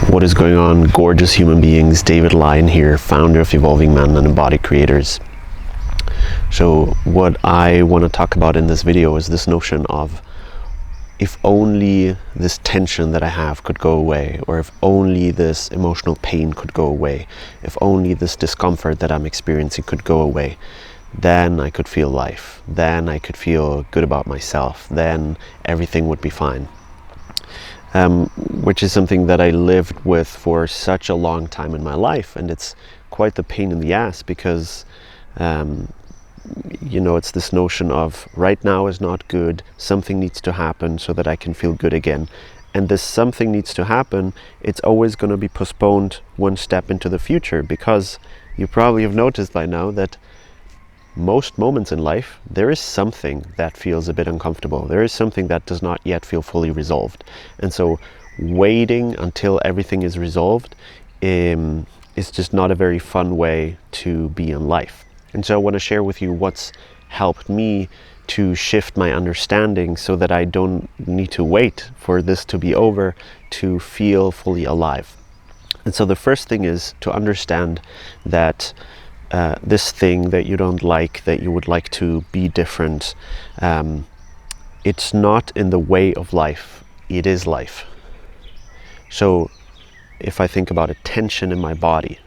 What is going on, gorgeous human beings? David Lyon here, founder of Evolving Man and Embody Creators. So what I want to talk about in this video is this notion of if only this tension that I have could go away, or if only this emotional pain could go away, if only this discomfort that I'm experiencing could go away, then I could feel life, then I could feel good about myself, then everything would be fine. Which is something that I lived with for such a long time in my life, and it's quite the pain in the ass because it's this notion of right now is not good, something needs to happen so that I can feel good again, and this something needs to happen, it's always going to be postponed one step into the future, because you probably have noticed by now that most moments in life, there is something that feels a bit uncomfortable. There is something that does not yet feel fully resolved. And so waiting until everything is resolved is just not a very fun way to be in life. And so I want to share with you what's helped me to shift my understanding so that I don't need to wait for this to be over to feel fully alive. And so the first thing is to understand that this thing that you don't like, that you would like to be different, it's not in the way of life, it is life. So if I think about a tension in my body,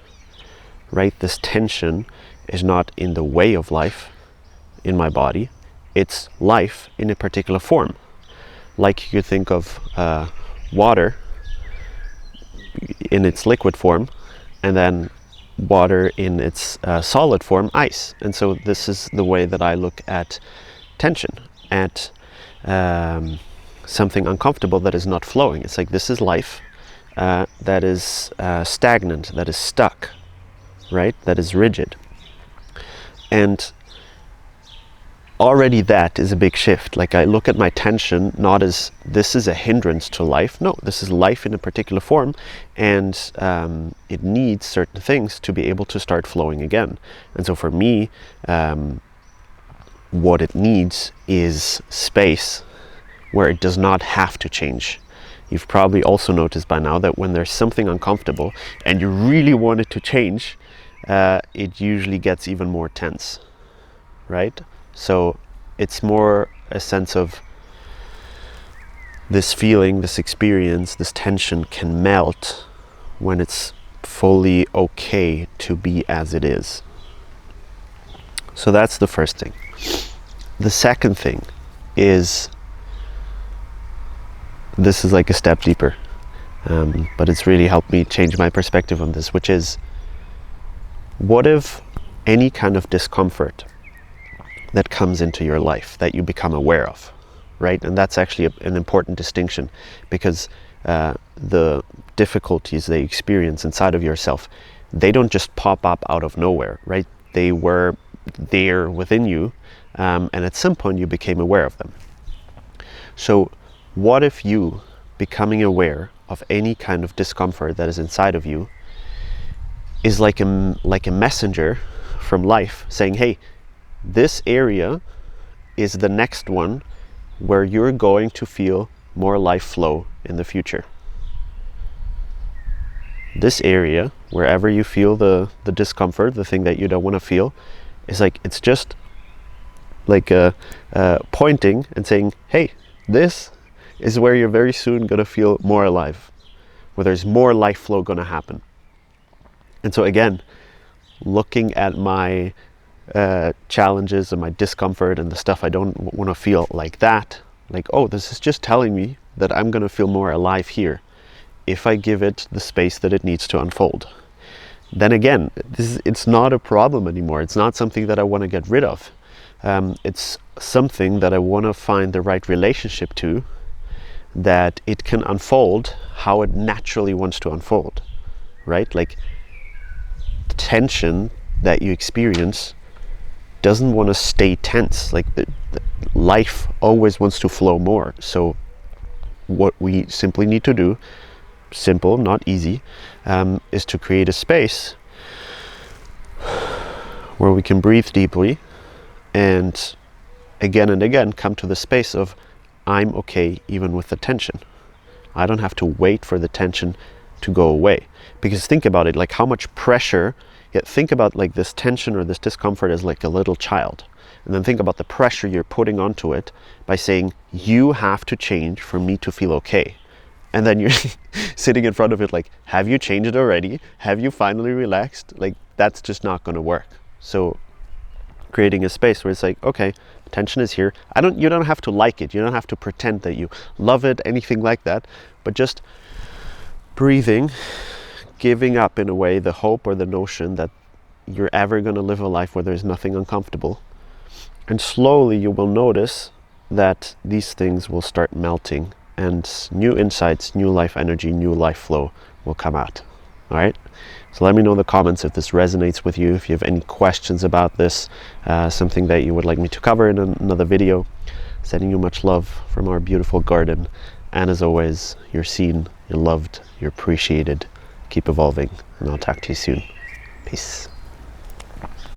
right, this tension is not in the way of life in my body, it's life in a particular form. Like you think of water in its liquid form, and then water in its solid form, ice. And so this is the way that I look at tension, at something uncomfortable that is not flowing. It's like this is life that is stagnant, that is stuck, right? That is rigid. And already that is a big shift. Like I look at my tension not as this is a hindrance to life. No, this is life in a particular form, and it needs certain things to be able to start flowing again. And so for me, what it needs is space where it does not have to change. You've probably also noticed by now that when there's something uncomfortable and you really want it to change, it usually gets even more tense, right? So it's more a sense of this feeling, this experience, this tension can melt when it's fully okay to be as it is. So that's the first thing. The second thing is, this is like a step deeper, but it's really helped me change my perspective on this, which is, what if any kind of discomfort that comes into your life that you become aware of, right? And that's actually an important distinction, because the difficulties they experience inside of yourself, they don't just pop up out of nowhere, right? They were there within you, and at some point you became aware of them. So what if you becoming aware of any kind of discomfort that is inside of you is like a messenger from life saying, hey, this area is the next one where you're going to feel more life flow in the future. This area, wherever you feel the discomfort, the thing that you don't want to feel, is like, it's just like pointing and saying, hey, this is where you're very soon going to feel more alive, where there's more life flow going to happen. And so again, looking at my challenges and my discomfort and the stuff I don't want to feel like that, like, oh, this is just telling me that I'm going to feel more alive here if I give it the space that it needs to unfold. Then again, it's not a problem anymore. It's not something that I want to get rid of. It's something that I want to find the right relationship to, that it can unfold how it naturally wants to unfold, right? Like tension that you experience doesn't want to stay tense. Like the life always wants to flow more. So what we simply need to do, simple, not easy, is to create a space where we can breathe deeply and again come to the space of, I'm okay even with the tension. I don't have to wait for the tension to go away. Because think about it, like how much pressure, yet think about like this tension or this discomfort as like a little child. And then think about the pressure you're putting onto it by saying, you have to change for me to feel okay. And then you're sitting in front of it like, have you changed already? Have you finally relaxed? Like, that's just not going to work. So creating a space where it's like, okay, tension is here. You don't have to like it. You don't have to pretend that you love it, anything like that. But just breathing, giving up in a way the hope or the notion that you're ever going to live a life where there's nothing uncomfortable. And slowly you will notice that these things will start melting and new insights, new life energy, new life flow will come out. All right. So let me know in the comments if this resonates with you, if you have any questions about this, something that you would like me to cover in another video. Sending you much love from our beautiful garden. And as always, you're seen, you're loved, you're appreciated. Keep evolving, and I'll talk to you soon. Peace.